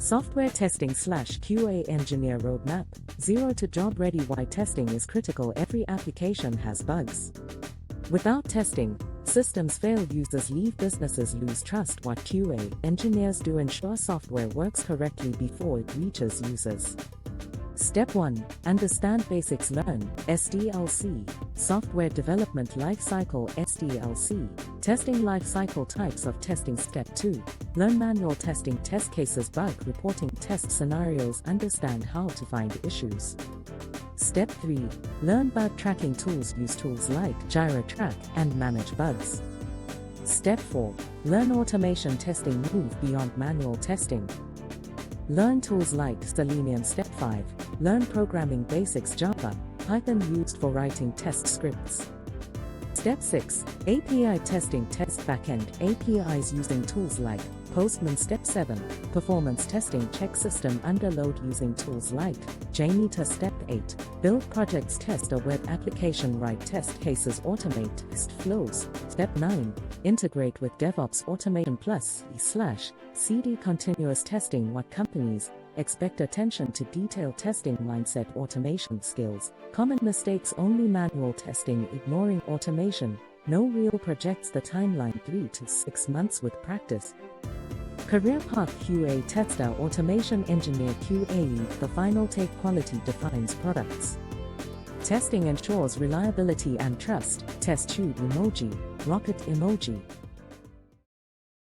Software testing/QA engineer roadmap. 0 to job ready. Why testing is critical. Every application has bugs. Without testing, systems fail, users leave, businesses lose trust. What QA engineers do ensure software works correctly before it reaches users. Step 1. Understand basics. Learn SDLC, Software Development Lifecycle. STLC, Testing Lifecycle. Types of testing. Step 2. Learn manual testing, test cases, bug reporting, test scenarios. Understand how to find issues. Step 3. Learn bug tracking tools. Use tools like JIRA, track and manage bugs. Step 4. Learn automation testing. Move beyond manual testing. Learn tools like Selenium. Step 5. Learn programming basics. Java, Python used for writing test scripts. Step 6. API testing. Test backend APIs using tools like Postman. Step 7. Performance testing. Check system under load using tools like JIRA. Step 8. Build projects. Test a web application. Write test cases. Automate test flows. Step 9. Integrate with DevOps automation plus /CD continuous testing. What companies expect attention to detail testing mindset. Automation skills. Common mistakes. Only manual testing, ignoring automation. No real projects. The timeline 3 to 6 months with practice. Career path. QA tester, automation engineer. QA lead. The final take. Quality defines products. Testing ensures reliability and trust. Test tube emoji, rocket emoji.